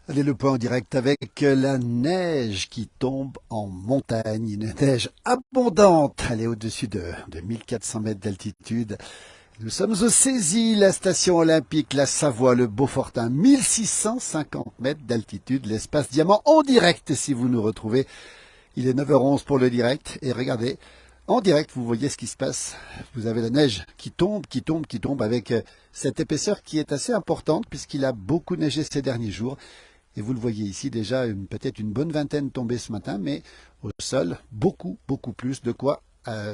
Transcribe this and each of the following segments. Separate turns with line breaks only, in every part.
Allez, le point en direct avec la neige qui tombe en montagne, une neige abondante. Elle est au-dessus de 1400 mètres d'altitude. Nous sommes au Cési, la station olympique, la Savoie, le Beaufortin, 1650 mètres d'altitude, l'espace diamant en direct si vous nous retrouvez. Il est 9h11 pour le direct et regardez, en direct vous voyez ce qui se passe. Vous avez la neige qui tombe avec cette épaisseur qui est assez importante puisqu'il a beaucoup neigé ces derniers jours. Et vous le voyez ici déjà, peut-être une bonne vingtaine tombée ce matin, mais au sol, beaucoup plus, de quoi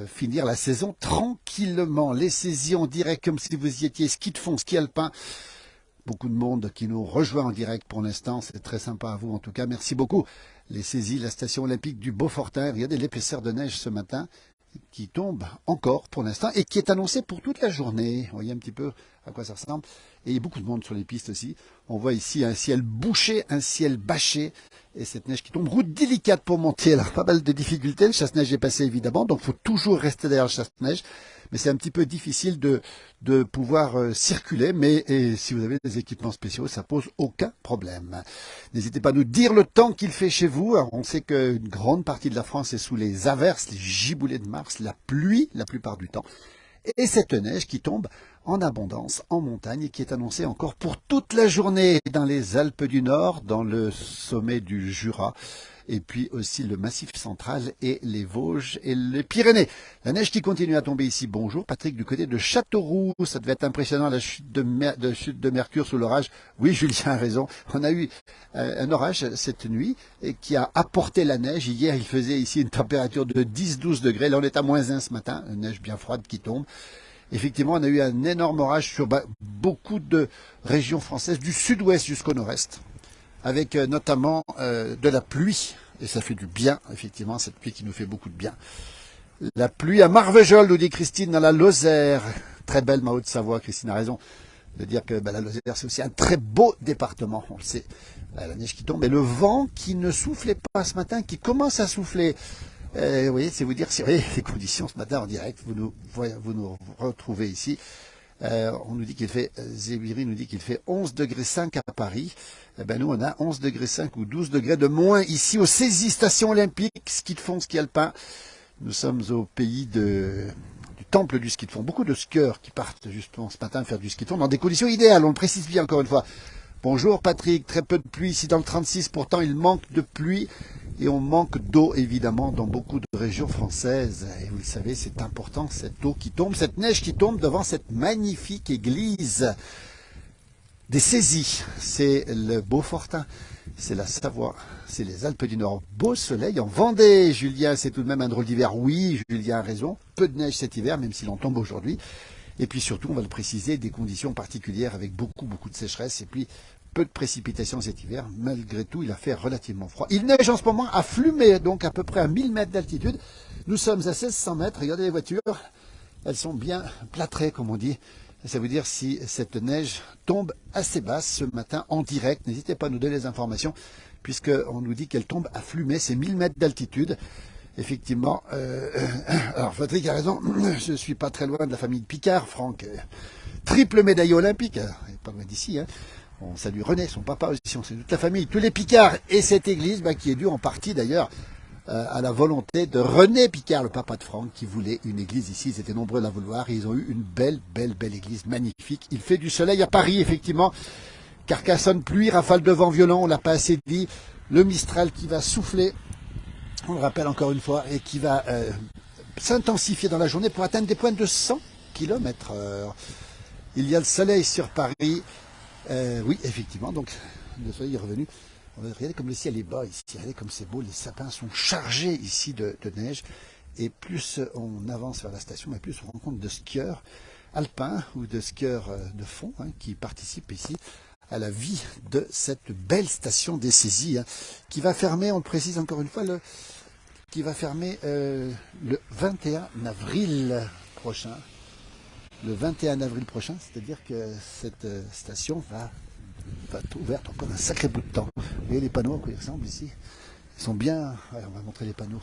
finir la saison tranquillement. Les saisies en direct comme si vous y étiez, ski de fond, ski alpin. Beaucoup de monde qui nous rejoint en direct pour l'instant, c'est très sympa à vous en tout cas, merci beaucoup. Les saisies, la station olympique du Beaufortin, regardez l'épaisseur de neige ce matin qui tombe encore pour l'instant et qui est annoncée pour toute la journée. Vous voyez un petit peu à quoi ça ressemble. Et il y a beaucoup de monde sur les pistes aussi. On voit ici un ciel bouché, un ciel bâché et cette neige qui tombe. Route délicate pour monter, alors pas mal de difficultés. Le chasse-neige est passé évidemment, donc il faut toujours rester derrière le chasse-neige. Mais c'est un petit peu difficile de pouvoir circuler, mais si vous avez des équipements spéciaux, ça pose aucun problème. N'hésitez pas à nous dire le temps qu'il fait chez vous. Alors, on sait qu'une grande partie de la France est sous les averses, les giboulées de mars, la pluie la plupart du temps. Et cette neige qui tombe en abondance en montagne et qui est annoncée encore pour toute la journée dans les Alpes du Nord, dans le sommet du Jura, et puis aussi le Massif central et les Vosges et les Pyrénées. La neige qui continue à tomber ici. Bonjour Patrick, du côté de Châteauroux. Ça devait être impressionnant la chute de mercure sous l'orage. Oui, Julien a raison. On a eu un orage cette nuit et qui a apporté la neige. Hier, il faisait ici une température de 10-12 degrés. Là, on est à -1 ce matin. Une neige bien froide qui tombe. Effectivement, on a eu un énorme orage sur beaucoup de régions françaises, du sud-ouest jusqu'au nord-est, avec notamment de la pluie, et ça fait du bien, effectivement, cette pluie qui nous fait beaucoup de bien. La pluie à Marvejols, nous dit Christine, dans la Lozère. Très belle, ma Haute-Savoie, Christine a raison de dire que la Lozère, c'est aussi un très beau département, on le sait. La neige qui tombe, et le vent qui ne soufflait pas ce matin, qui commence à souffler. Vous voyez, c'est vous dire si les conditions ce matin en direct, vous nous retrouvez ici. On nous dit qu'il fait, Zébiri nous dit qu'il fait 11 degrés 5 à Paris. Eh ben nous on a 11 degrés 5 ou 12 degrés de moins ici au Cési, station olympique, ski de fond, ski alpin. Nous sommes au pays du temple du ski de fond. Beaucoup de skieurs qui partent justement ce matin faire du ski de fond dans des conditions idéales, on le précise bien encore une fois. Bonjour Patrick, très peu de pluie ici dans le 36, pourtant il manque de pluie. Et on manque d'eau, évidemment, dans beaucoup de régions françaises. Et vous le savez, c'est important, cette eau qui tombe, cette neige qui tombe devant cette magnifique église des Saisies. C'est le Beaufortin, c'est la Savoie, c'est les Alpes du Nord. Beau soleil en Vendée. Julien, c'est tout de même un drôle d'hiver. Oui, Julien a raison. Peu de neige cet hiver, même s'il en tombe aujourd'hui. Et puis surtout, on va le préciser, des conditions particulières avec beaucoup de sécheresse. Et puis, peu de précipitations cet hiver. Malgré tout, il a fait relativement froid. Il neige en ce moment à Flumet, donc à peu près à 1000 mètres d'altitude. Nous sommes à 1600 mètres. Regardez les voitures. Elles sont bien plâtrées, comme on dit. Ça veut dire si cette neige tombe assez basse ce matin en direct. N'hésitez pas à nous donner les informations, puisqu'on nous dit qu'elle tombe à Flumet. C'est 1000 mètres d'altitude. Effectivement, alors Patrick a raison, je ne suis pas très loin de la famille de Picard, Franck, triple médaillé olympique, pas loin d'ici, hein. On salue René, son papa aussi, on salue toute la famille, tous les Picards, et cette église qui est due en partie d'ailleurs à la volonté de René Picard, le papa de Franck, qui voulait une église ici, ils étaient nombreux à la vouloir, et ils ont eu une belle église, magnifique. Il fait du soleil à Paris, effectivement, Carcassonne, pluie, rafale de vent violent, on l'a pas assez dit, le Mistral qui va souffler, on le rappelle encore une fois, et qui va s'intensifier dans la journée pour atteindre des pointes de 100 km/h. Il y a le soleil sur Paris. Oui, effectivement, donc le soleil est revenu. Regardez comme le ciel est bas ici, regardez comme c'est beau, les sapins sont chargés ici de neige. Et plus on avance vers la station, et plus on rencontre de skieurs alpins ou de skieurs de fond qui participent ici à la vie de cette belle station des Saisies, qui va fermer, on le précise encore une fois, qui va fermer le 21 avril prochain. Le 21 avril prochain, c'est-à-dire que cette station va être ouverte encore un sacré bout de temps. Vous voyez les panneaux à quoi ils ressemblent ici? Ils sont bien... Ouais, on va montrer les panneaux.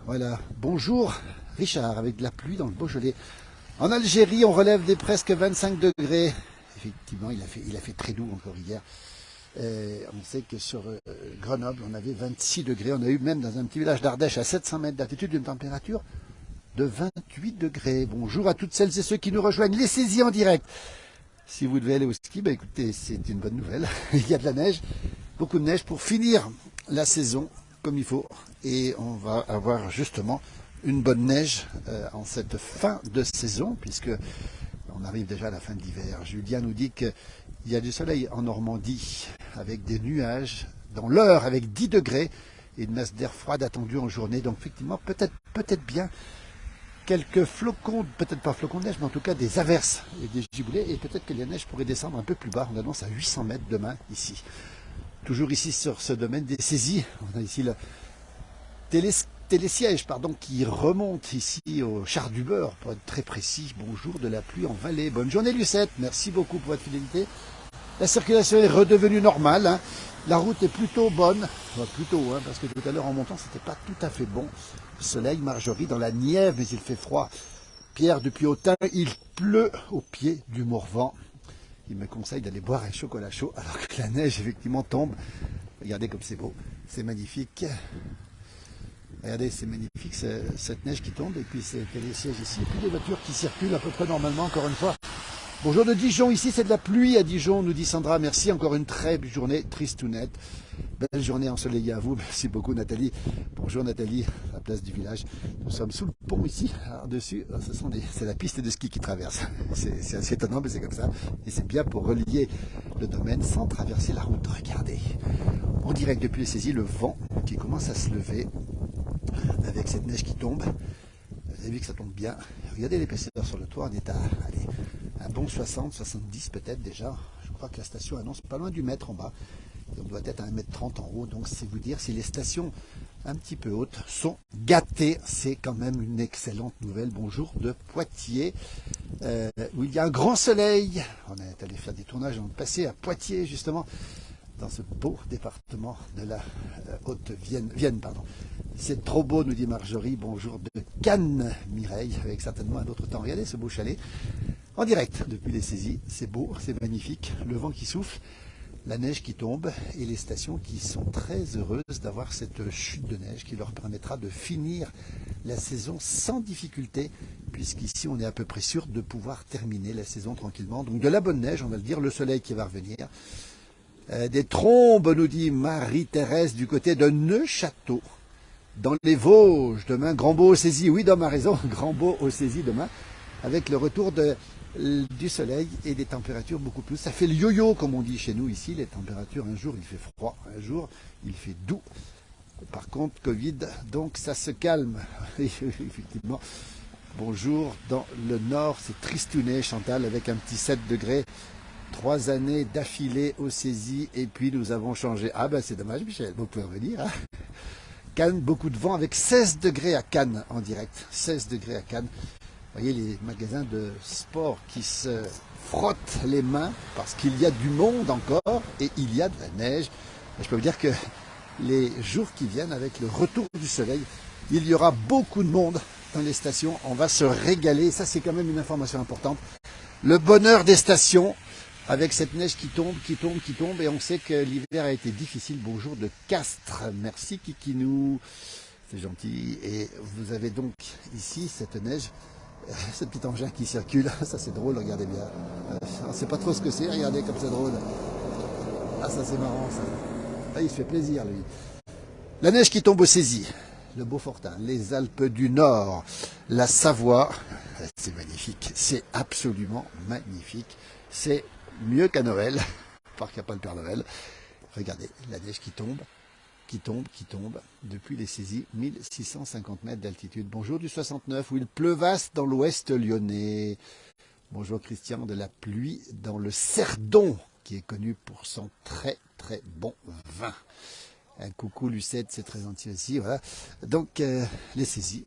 Voilà. Bonjour Richard, avec de la pluie dans le Beaujolais. En Algérie, on relève des presque 25 degrés. Effectivement, il a fait très doux encore hier. On sait que sur Grenoble, on avait 26 degrés. On a eu même dans un petit village d'Ardèche à 700 mètres d'altitude une température de 28 degrés. Bonjour à toutes celles et ceux qui nous rejoignent. Les saisies en direct. Si vous devez aller au ski, bah écoutez, c'est une bonne nouvelle. Il y a de la neige, beaucoup de neige pour finir la saison comme il faut. Et on va avoir justement une bonne neige en cette fin de saison, puisque on arrive déjà à la fin de l'hiver. Julien nous dit qu'il y a du soleil en Normandie, avec des nuages, dans l'heure avec 10 degrés, et une masse d'air froide attendue en journée. Donc effectivement, peut-être bien quelques flocons, peut-être pas flocons de neige, mais en tout cas des averses et des giboulées, et peut-être que les neiges pourraient descendre un peu plus bas. On annonce à 800 mètres demain ici. Toujours ici sur ce domaine des saisies, on a ici le télésiège qui remonte ici au Char du Beurre, pour être très précis. Bonjour de la pluie en vallée. Bonne journée Lucette, merci beaucoup pour votre fidélité. La circulation est redevenue normale, hein. La route est plutôt bonne, parce que tout à l'heure en montant c'était pas tout à fait bon. Soleil, Marjorie dans la Nièvre, mais il fait froid. Pierre depuis Autun, il pleut au pied du Morvan. Il me conseille d'aller boire un chocolat chaud alors que la neige effectivement tombe. Regardez comme c'est beau, c'est magnifique. Regardez, c'est magnifique cette neige qui tombe, et puis c'est les sièges ici, et puis des voitures qui circulent à peu près normalement, encore une fois. Bonjour de Dijon, ici c'est de la pluie à Dijon, nous dit Sandra, merci, encore une très belle journée, tristounette. Belle journée ensoleillée à vous, merci beaucoup Nathalie. Bonjour Nathalie, à la place du village. Nous sommes sous le pont ici, dessus, c'est la piste de ski qui traverse. C'est assez étonnant, mais c'est comme ça. Et c'est bien pour relier le domaine sans traverser la route. Regardez, en direct depuis les saisies, le vent qui commence à se lever avec cette neige qui tombe. Vous avez vu que ça tombe bien. Regardez l'épaisseur sur le toit, on est à un bon 60, 70 peut-être déjà. Je crois que la station annonce pas loin du mètre en bas. On doit être à 1,30 m en haut. Donc c'est vous dire si les stations un petit peu hautes sont gâtées. C'est quand même une excellente nouvelle. Bonjour de Poitiers, où il y a un grand soleil. On est allé faire des tournages dans le passé à Poitiers justement, dans ce beau département de la Haute-Vienne. C'est trop beau, nous dit Marjorie. Bonjour de Cannes, Mireille, avec certainement un autre temps. Regardez ce beau chalet en direct depuis les saisies. C'est beau, c'est magnifique. Le vent qui souffle, la neige qui tombe et les stations qui sont très heureuses d'avoir cette chute de neige qui leur permettra de finir la saison sans difficulté, puisqu'ici on est à peu près sûr de pouvoir terminer la saison tranquillement. Donc de la bonne neige, on va le dire, le soleil qui va revenir. Des trombes, nous dit Marie-Thérèse, du côté de Neufchâteau, dans les Vosges. Demain, Grand-Beau aux saisies. Oui, Dom a raison, Grand-Beau aux saisies demain, avec le retour du soleil et des températures beaucoup plus. Ça fait le yo-yo, comme on dit chez nous ici, les températures. Un jour, il fait froid, un jour, il fait doux. Par contre, Covid, donc ça se calme. Effectivement. Bonjour, dans le nord, c'est tristounet, Chantal, avec un petit 7 degrés. 3 années d'affilée aux saisies, et puis nous avons changé. Ah ben c'est dommage Michel, vous pouvez revenir. Hein. Cannes, beaucoup de vent, avec 16 degrés à Cannes en direct. 16 degrés à Cannes. Vous voyez les magasins de sport qui se frottent les mains parce qu'il y a du monde encore et il y a de la neige. Et je peux vous dire que les jours qui viennent, avec le retour du soleil, il y aura beaucoup de monde dans les stations. On va se régaler. Ça, c'est quand même une information importante. Le bonheur des stations, avec cette neige qui tombe, et on sait que l'hiver a été difficile. Bonjour de Castres, merci Kikinou, c'est gentil. Et vous avez donc ici cette neige, ce petit engin qui circule, ça c'est drôle, regardez bien. On ne sait pas trop ce que c'est, regardez comme c'est drôle. Ah ça c'est marrant ça. Ah, il se fait plaisir lui. La neige qui tombe aux saisies, le Beaufortin, les Alpes du Nord, la Savoie, c'est magnifique, c'est absolument magnifique. C'est mieux qu'à Noël, parce qu'il n'y a pas le Père Noël. Regardez, la neige qui tombe, depuis les saisies, 1650 mètres d'altitude. Bonjour du 69, où il pleuvasse dans l'ouest lyonnais. Bonjour Christian, de la pluie dans le Cerdon, qui est connu pour son très très bon vin. Un coucou Lucette, c'est très gentil aussi. Voilà. Donc les saisies,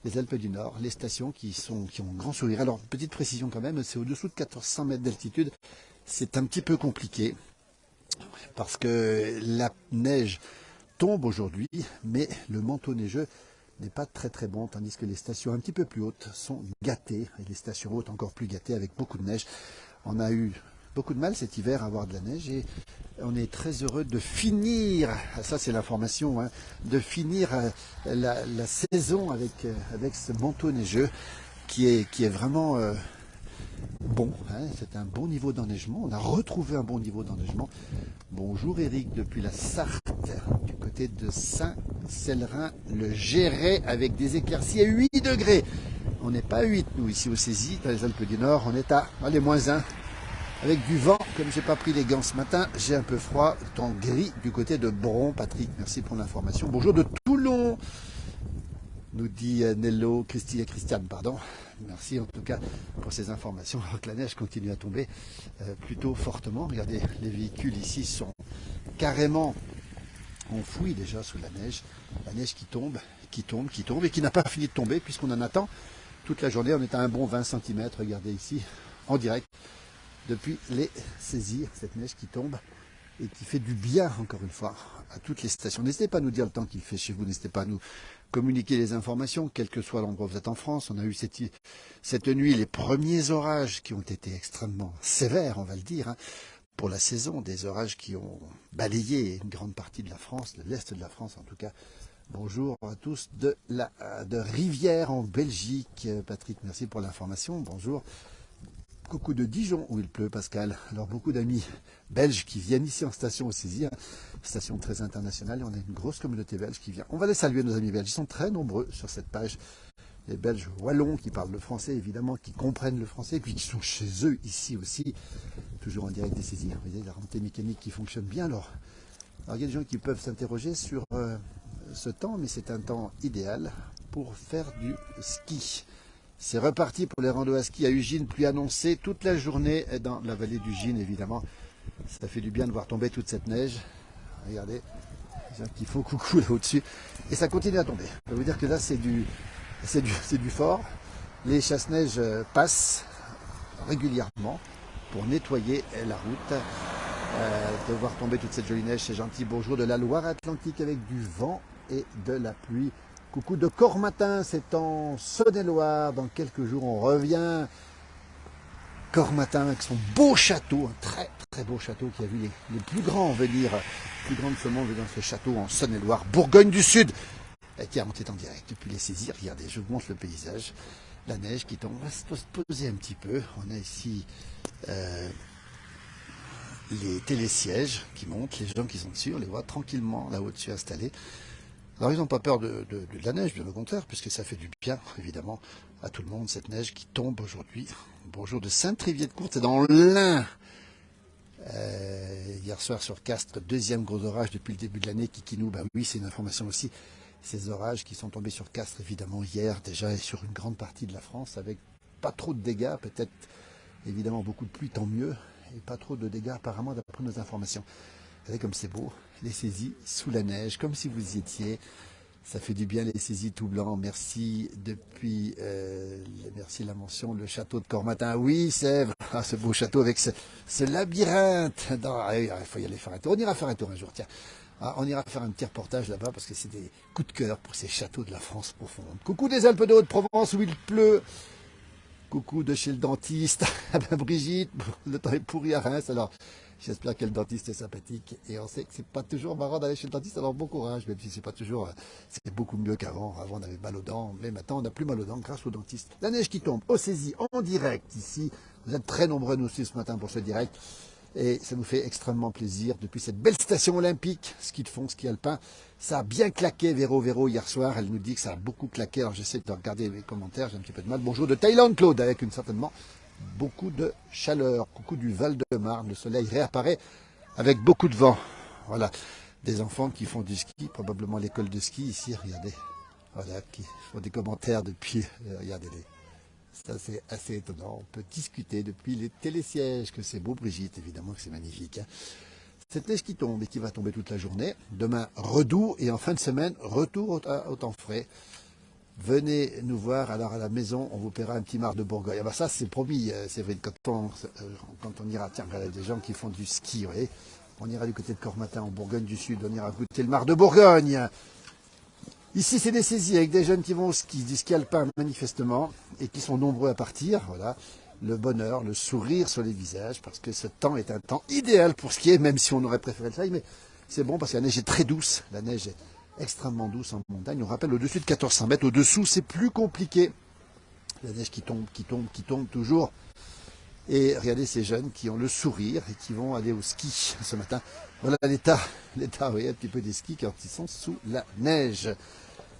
les Alpes du Nord, les stations qui ont un grand sourire. Alors, petite précision quand même, c'est au-dessous de 1400 mètres d'altitude. C'est un petit peu compliqué parce que la neige tombe aujourd'hui, mais le manteau neigeux n'est pas très très bon, tandis que les stations un petit peu plus hautes sont gâtées, et les stations hautes encore plus gâtées avec beaucoup de neige. On a eu beaucoup de mal cet hiver à avoir de la neige et on est très heureux de finir, ça c'est l'information, hein, de finir la saison avec ce manteau neigeux qui est vraiment bon. Hein, c'est un bon niveau d'enneigement. On a retrouvé un bon niveau d'enneigement. Bonjour Eric depuis la Sarthe, du côté de Saint-Célerin, le Géret avec des éclaircies à 8 degrés. On n'est pas à 8 nous ici au Cési, dans les Alpes du Nord, on est à allez, -1. Avec du vent, comme j'ai pas pris les gants ce matin, j'ai un peu froid, temps gris du côté de Bron. Patrick, merci pour l'information. Bonjour de Toulon, nous dit Nello, Christiane, pardon. Merci en tout cas pour ces informations, alors que la neige continue à tomber plutôt fortement. Regardez, les véhicules ici sont carrément enfouis déjà sous la neige qui tombe, et qui n'a pas fini de tomber puisqu'on en attend toute la journée. On est à un bon 20 cm, regardez ici, en direct. Depuis les saisies, cette neige qui tombe et qui fait du bien, encore une fois, à toutes les stations. N'hésitez pas à nous dire le temps qu'il fait chez vous, n'hésitez pas à nous communiquer les informations, quel que soit l'endroit où vous êtes en France. On a eu cette nuit les premiers orages qui ont été extrêmement sévères, on va le dire, hein, pour la saison, des orages qui ont balayé une grande partie de la France, de l'Est de la France en tout cas. Bonjour à tous de Rivière en Belgique. Patrick, merci pour l'information. Bonjour. Coucou de Dijon où il pleut, Pascal. Alors beaucoup d'amis belges qui viennent ici en station au Cési, station très internationale, et on a une grosse communauté belge qui vient. On va les saluer, nos amis belges. Ils sont très nombreux sur cette page. Les Belges wallons qui parlent le français, évidemment, qui comprennent le français, et puis qui sont chez eux ici aussi, toujours en direct des Cési. Vous voyez la remontée mécanique qui fonctionne bien. Alors il y a des gens qui peuvent s'interroger sur ce temps, mais c'est un temps idéal pour faire du ski. C'est reparti pour les randos à ski à Ugine, pluie annoncée toute la journée dans la vallée d'Ugine, évidemment. Ça fait du bien de voir tomber toute cette neige. Regardez, les gens qui font coucou là au-dessus. Et ça continue à tomber. Je peux vous dire que là, c'est du fort. Les chasse-neige passent régulièrement pour nettoyer la route. De voir tomber toute cette jolie neige, c'est gentil. Bonjour de la Loire-Atlantique avec du vent et de la pluie. Coucou de Cormatin, c'est en Saône-et-Loire. Dans quelques jours, on revient. Cormatin avec son beau château, un très très beau château qui a vu les plus grands venir, les plus grands de ce monde dans ce château en Saône-et-Loire, Bourgogne du Sud. Et tiens, on est en direct depuis les saisies. Regardez, je vous montre le paysage. La neige qui tombe. On va se poser un petit peu. On a ici les télésièges qui montent, les gens qui sont dessus, on les voit tranquillement là au-dessus installés. Alors ils n'ont pas peur de la neige, bien au contraire, puisque ça fait du bien, évidemment, à tout le monde, cette neige qui tombe aujourd'hui. Bonjour de Saint-Trivier-de-Courte, c'est dans l'Ain. Hier soir sur Castres, deuxième gros orage depuis le début de l'année, Kikinou, ben oui, c'est une information aussi. Ces orages qui sont tombés sur Castres, évidemment, hier déjà, et sur une grande partie de la France, avec pas trop de dégâts, peut-être, évidemment, beaucoup de pluie, tant mieux, et pas trop de dégâts, apparemment, d'après nos informations. Vous savez comme c'est beau, les saisies sous la neige, comme si vous y étiez. Ça fait du bien, les saisies tout blancs. Merci depuis, merci la mention, le château de Cormatin. Oui, Sèvres, ce beau château avec ce labyrinthe. Il faut y aller faire un tour. On ira faire un tour un jour, tiens. On ira faire un petit reportage là-bas parce que c'est des coups de cœur pour ces châteaux de la France profonde. Coucou des Alpes de Haute-Provence où il pleut. Coucou de chez le dentiste. Brigitte, le temps est pourri à Reims, alors... J'espère que le dentiste est sympathique et on sait que c'est pas toujours marrant d'aller chez le dentiste, alors bon courage, même si c'est pas toujours, c'est beaucoup mieux qu'avant. Avant on avait mal aux dents, mais maintenant on n'a plus mal aux dents grâce au dentiste. La neige qui tombe au Cési en direct ici. Vous êtes très nombreux nous aussi ce matin pour ce direct et ça nous fait extrêmement plaisir depuis cette belle station olympique, ski de fond, ski alpin. Ça a bien claqué Véro hier soir, elle nous dit que ça a beaucoup claqué, alors j'essaie de regarder les commentaires, j'ai un petit peu de mal. Bonjour de Thaïlande Claude avec certainement beaucoup de chaleur. Coucou du Val-de-Marne, le soleil réapparaît avec beaucoup de vent. Voilà, des enfants qui font du ski, probablement l'école de ski ici, regardez. Voilà, qui font des commentaires depuis, regardez-les. Ça c'est assez étonnant, on peut discuter depuis les télésièges, que c'est beau Brigitte, évidemment que c'est magnifique. Hein. Cette neige qui tombe et qui va tomber toute la journée. Demain, redoux et en fin de semaine, retour au temps frais. Venez nous voir, alors à la maison, on vous paiera un petit mar de Bourgogne. Ah bah ça, c'est promis, Séverine, quand on ira, tiens, il y a des gens qui font du ski, vous voyez, on ira du côté de Cormatin, en Bourgogne du Sud, on ira goûter le mar de Bourgogne. Ici, c'est des saisies avec des jeunes qui vont au ski, du ski alpin manifestement, et qui sont nombreux à partir, voilà. le bonheur, le sourire sur les visages, parce que ce temps est un temps idéal pour skier, même si on aurait préféré le soleil, mais c'est bon parce que la neige est très douce, la neige est extrêmement douce en montagne. On rappelle au-dessus de 1400 mètres, au-dessous c'est plus compliqué. La neige qui tombe, qui tombe, qui tombe toujours. Et regardez ces jeunes qui ont le sourire et qui vont aller au ski ce matin. Voilà l'état, vous voyez, un petit peu des skis quand ils sont sous la neige.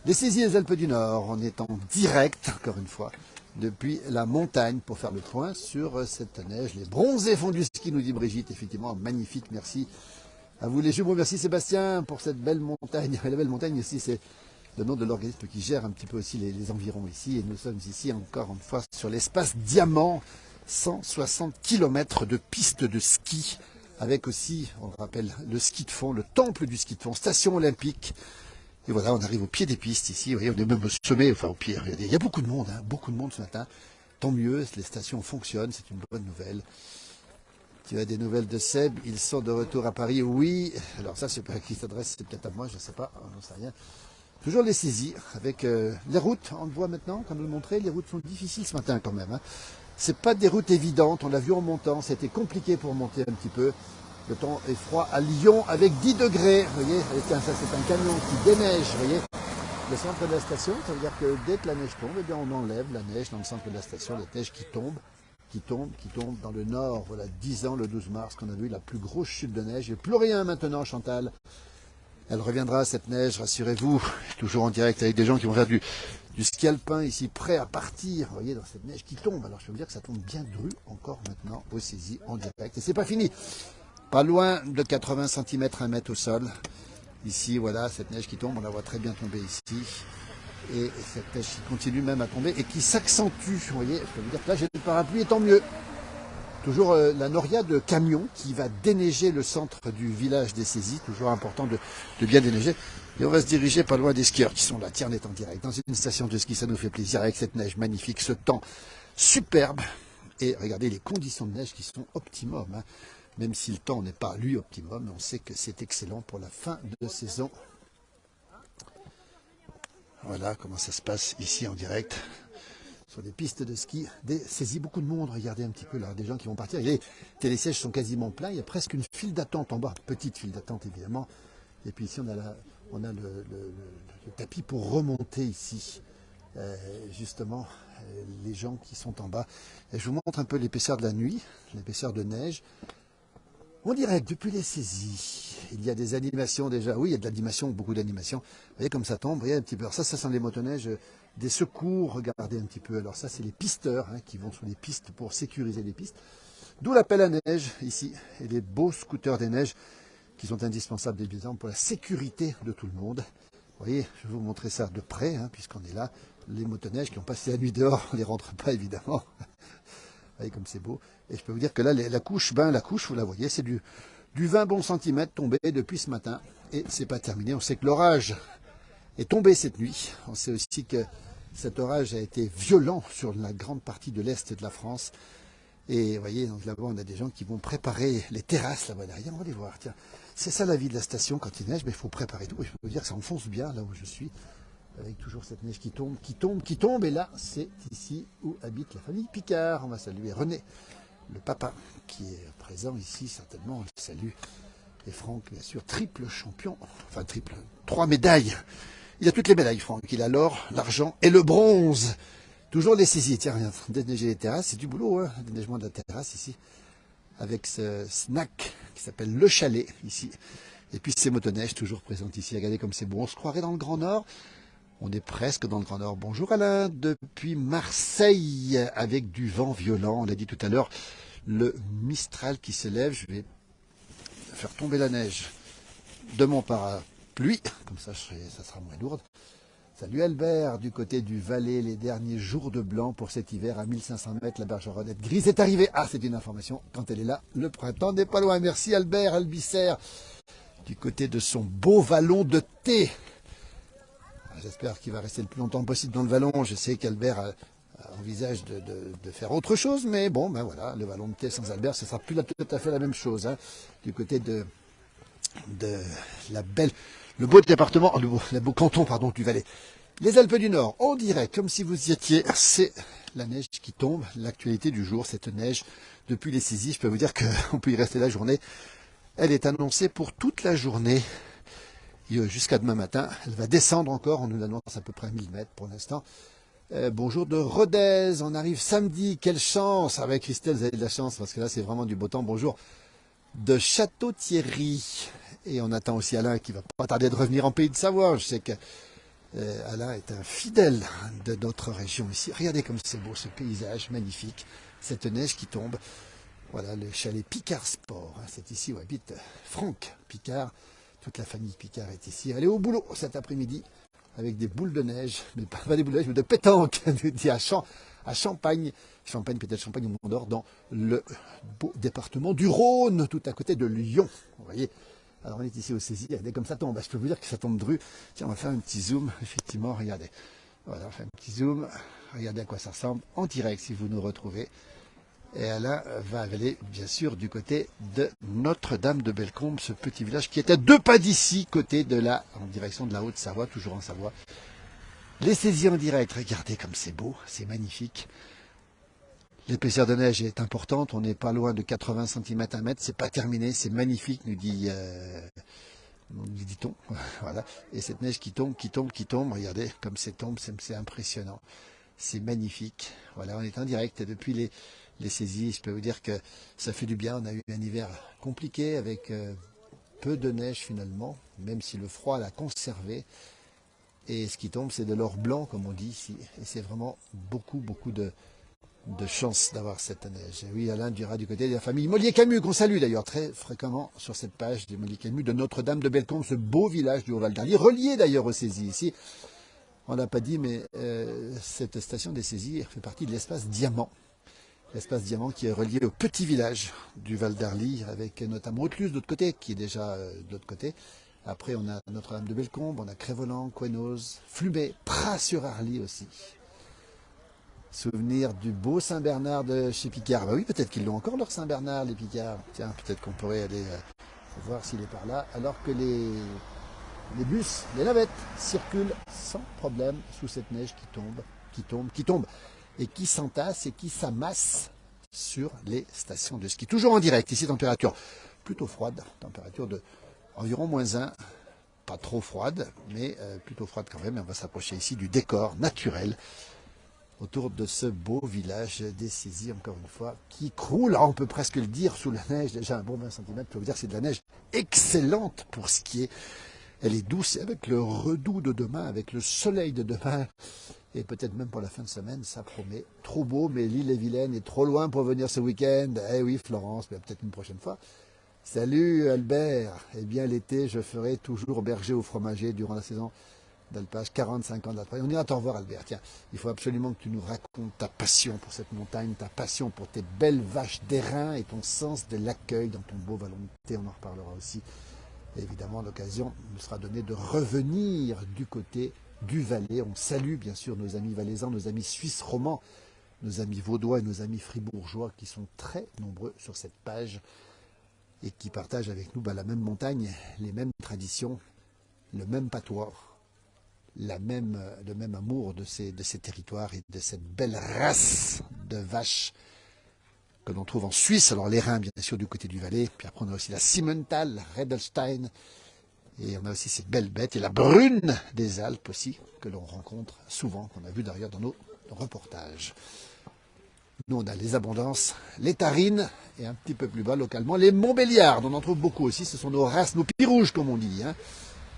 Les saisies des Alpes du Nord, on est en direct, encore une fois, depuis la montagne pour faire le point sur cette neige. Les bronzés font du ski, nous dit Brigitte, effectivement, magnifique, merci à vous les jumeaux, merci Sébastien pour cette belle montagne. La belle montagne aussi, c'est le nom de l'organisme qui gère un petit peu aussi les environs ici. Et nous sommes ici encore une fois sur l'espace Diamant, 160 km de pistes de ski, avec aussi, on le rappelle, le ski de fond, le temple du ski de fond, station olympique. Et voilà, on arrive au pied des pistes ici, vous voyez, on est même au sommet, enfin au pied. Il y a beaucoup de monde ce matin. Tant mieux, les stations fonctionnent, c'est une bonne nouvelle. Tu as des nouvelles de Seb, ils sont de retour à Paris, oui. Alors ça, c'est pas à qui s'adresse, c'est peut-être à moi, je ne sais pas, j'en sais rien. Toujours les saisies, avec les routes, on le voit maintenant, comme je le montrais, les routes sont difficiles ce matin quand même. Hein. C'est pas des routes évidentes, on l'a vu en montant, c'était compliqué pour monter un petit peu. Le temps est froid à Lyon avec 10 degrés. Vous voyez, tiens, ça c'est un camion qui déneige, vous voyez. Le centre de la station, ça veut dire que dès que la neige tombe, eh bien on enlève la neige dans le centre de la station, la neige qui tombe, qui tombe, qui tombe dans le nord. Voilà, 10 ans le 12 mars qu'on a vu la plus grosse chute de neige. Il n'y a plus rien maintenant, Chantal. Elle reviendra, cette neige, rassurez-vous. Toujours en direct avec des gens qui vont faire du ski alpin ici, prêt à partir. Vous voyez, dans cette neige qui tombe. Alors je peux vous dire que ça tombe bien dru encore maintenant au saisies en direct. Et c'est pas fini. Pas loin de 80 cm, 1 mètre au sol. Ici, voilà, cette neige qui tombe, on la voit très bien tomber ici. Et cette neige qui continue même à tomber et qui s'accentue. Vous voyez, je peux vous dire que là, j'ai le parapluie et tant mieux. Toujours la noria de camion qui va déneiger le centre du village des saisies. Toujours important de bien déneiger. Et on va se diriger pas loin des skieurs qui sont là. Tiens, on est en direct dans une station de ski, ça nous fait plaisir avec cette neige magnifique, ce temps superbe. Et regardez les conditions de neige qui sont optimum. Hein. Même si le temps n'est pas, lui, optimum, on sait que c'est excellent pour la fin de saison. Voilà comment ça se passe ici en direct, sur des pistes de ski, des saisies, beaucoup de monde, regardez un petit peu là, des gens qui vont partir. Les télésièges sont quasiment pleins, il y a presque une file d'attente en bas, petite file d'attente évidemment. Et puis ici, on a le tapis pour remonter ici, justement, les gens qui sont en bas. Et je vous montre un peu l'épaisseur de la nuit, l'épaisseur de neige. En direct, depuis les saisies, il y a des animations déjà. Oui, il y a de l'animation, beaucoup d'animation. Vous voyez comme ça tombe, vous voyez un petit peu. Alors ça sont les motoneiges, des secours, regardez un petit peu. Alors ça, c'est les pisteurs hein, qui vont sur les pistes pour sécuriser les pistes. D'où l'appel à neige ici, et les beaux scooters des neiges qui sont indispensables évidemment pour la sécurité de tout le monde. Vous voyez, je vais vous montrer ça de près, hein, puisqu'on est là. Les motoneiges qui ont passé la nuit dehors, on ne les rentre pas évidemment. Vous voyez comme c'est beau. Et je peux vous dire que là, la couche, vous la voyez, c'est du 20 bons centimètres tombé depuis ce matin. Et c'est pas terminé. On sait que l'orage est tombé cette nuit. On sait aussi que cet orage a été violent sur la grande partie de l'est de la France. Et vous voyez, donc là-bas, on a des gens qui vont préparer les terrasses là-bas derrière. On va les voir. Tiens, c'est ça la vie de la station quand il neige, mais il faut préparer tout. Et je peux vous dire que ça enfonce bien là où je suis. Avec toujours cette neige qui tombe, qui tombe, qui tombe. Et là, c'est ici où habite la famille Picard. On va saluer René, le papa, qui est présent ici, certainement. On le salue. Et Franck, bien sûr, triple champion. Enfin, triple. 3 médailles. Il a toutes les médailles, Franck. Il a l'or, l'argent et le bronze. Toujours les saisies. Tiens, regarde, déneiger les terrasses, c'est du boulot, hein. Déneigement de la terrasse ici. Avec ce snack qui s'appelle le chalet, ici. Et puis ces motoneiges toujours présentes ici. Regardez comme c'est beau. On se croirait dans le Grand Nord. On est presque dans le Grand Nord. Bonjour Alain, depuis Marseille, avec du vent violent. On l'a dit tout à l'heure, le Mistral qui se lève. Je vais faire tomber la neige de mon parapluie, comme ça ça sera moins lourde. Salut Albert, du côté du Valais, les derniers jours de blanc pour cet hiver à 1500 mètres, la bergeronnette grise est arrivée. Ah, c'est une information, quand elle est là, le printemps n'est pas loin. Merci Albert Albisser, du côté de son beau vallon de thé. J'espère qu'il va rester le plus longtemps possible dans le vallon. Je sais qu'Albert envisage de faire autre chose, mais bon, ben voilà, le vallon de thé sans Albert, ce sera plus tout à fait la même chose. Hein, du côté de le beau département, le beau canton, pardon, du Valais. Les Alpes du Nord, on dirait, comme si vous y étiez, c'est la neige qui tombe, l'actualité du jour, cette neige, depuis les saisies, je peux vous dire qu'on peut y rester la journée. Elle est annoncée pour toute la journée, jusqu'à demain matin. Elle va descendre encore, on nous annonce à peu près 1000 mètres pour l'instant. Bonjour de Rodez, on arrive samedi, quelle chance! Avec Christelle, vous avez de la chance, parce que là c'est vraiment du beau temps. Bonjour de Château-Thierry. Et on attend aussi Alain qui va pas tarder de revenir en Pays de Savoie. Je sais que Alain est un fidèle de notre région ici. Regardez comme c'est beau ce paysage magnifique, cette neige qui tombe. Voilà le chalet Picard Sport. C'est ici où habite Franck Picard. Toute la famille Picard est ici. Allez au boulot cet après-midi avec des boules de neige, mais pas des boules de neige, mais de pétanque, dit à Champagne. Champagne, peut-être Champagne au Mont-d'Or, dans le beau département du Rhône, tout à côté de Lyon. Vous voyez. Alors on est ici au Saisy, regardez comme ça tombe. Je peux vous dire que ça tombe dru. Tiens, on va faire un petit zoom, effectivement, regardez. Voilà, on fait un petit zoom. Regardez à quoi ça ressemble en direct si vous nous retrouvez. Et Alain va aller, bien sûr, du côté de Notre-Dame de Bellecombe, ce petit village qui est à 2 pas d'ici, en direction de la Haute-Savoie, toujours en Savoie. Les saisies en direct, regardez comme c'est beau, c'est magnifique. L'épaisseur de neige est importante, on n'est pas loin de 80 cm à 1 mètre, c'est pas terminé, c'est magnifique, nous dit-on. Voilà. Et cette neige qui tombe, regardez comme c'est tombe, c'est impressionnant. C'est magnifique. Voilà, on est en direct depuis les saisies. Je peux vous dire que ça fait du bien. On a eu un hiver compliqué avec peu de neige finalement, même si le froid l'a conservé. Et ce qui tombe, c'est de l'or blanc, comme on dit ici. Et c'est vraiment beaucoup de chance d'avoir cette neige. Et oui, Alain dira du côté de la famille Mollier-Camus, qu'on salue d'ailleurs très fréquemment sur cette page de Mollier-Camus, de Notre-Dame de Bellecombe, ce beau village du Haut-Val d'Arly, relié d'ailleurs aux saisies ici. On l'a pas dit, mais cette station des saisies fait partie de l'espace Diamant. L'espace Diamant qui est relié au petit village du Val d'Arly, avec notamment Haute-Luz de l'autre côté, qui est déjà de l'autre côté. Après, on a Notre-Dame de Bellecombe, on a Crévolan, Couenoz, Flumet, Pras-sur-Arly aussi. Souvenir du beau Saint-Bernard de chez Picard. Bah oui, peut-être qu'ils l'ont encore leur Saint-Bernard, les Picards. Tiens, peut-être qu'on pourrait aller voir s'il est par là, alors que les bus, les navettes circulent sans problème sous cette neige qui tombe, et qui s'entasse et qui s'amasse sur les stations de ski. Toujours en direct, ici température plutôt froide, température de environ -1, pas trop froide, mais plutôt froide quand même. Et on va s'approcher ici du décor naturel autour de ce beau village des saisies, encore une fois, qui croule, on peut presque le dire, sous la neige, déjà un bon 20 cm, je peux vous dire que c'est de la neige excellente pour skier. Elle est douce, avec le redoux de demain, avec le soleil de demain, et peut-être même pour la fin de semaine, ça promet. Trop beau, mais l'île-et-Vilaine est trop loin pour venir ce week-end. Eh oui, Florence, mais peut-être une prochaine fois. Salut Albert, eh bien l'été, je ferai toujours berger au fromager durant la saison d'alpage, 45 ans de la travail. On ira t'en voir Albert, tiens, il faut absolument que tu nous racontes ta passion pour cette montagne, ta passion pour tes belles vaches d'airain et ton sens de l'accueil dans ton beau vallon de thé, on en reparlera aussi. Et évidemment, l'occasion nous sera donnée de revenir du côté du Valais. On salue bien sûr nos amis valaisans, nos amis suisses romans, nos amis vaudois et nos amis fribourgeois qui sont très nombreux sur cette page et qui partagent avec nous la même montagne, les mêmes traditions, le même patois, le même amour de ces territoires et de cette belle race de vaches que l'on trouve en Suisse. Alors les reins, bien sûr, du côté du Valais. Puis après, on a aussi la Simmental, la Redelstein. Et on a aussi ces belles bêtes. Et la brune des Alpes aussi, que l'on rencontre souvent, qu'on a vu d'ailleurs dans nos reportages. Nous, on a les abondances, les tarines, et un petit peu plus bas, localement, les Montbéliardes. On en trouve beaucoup aussi. Ce sont nos races, nos pirouges, comme on dit. Hein.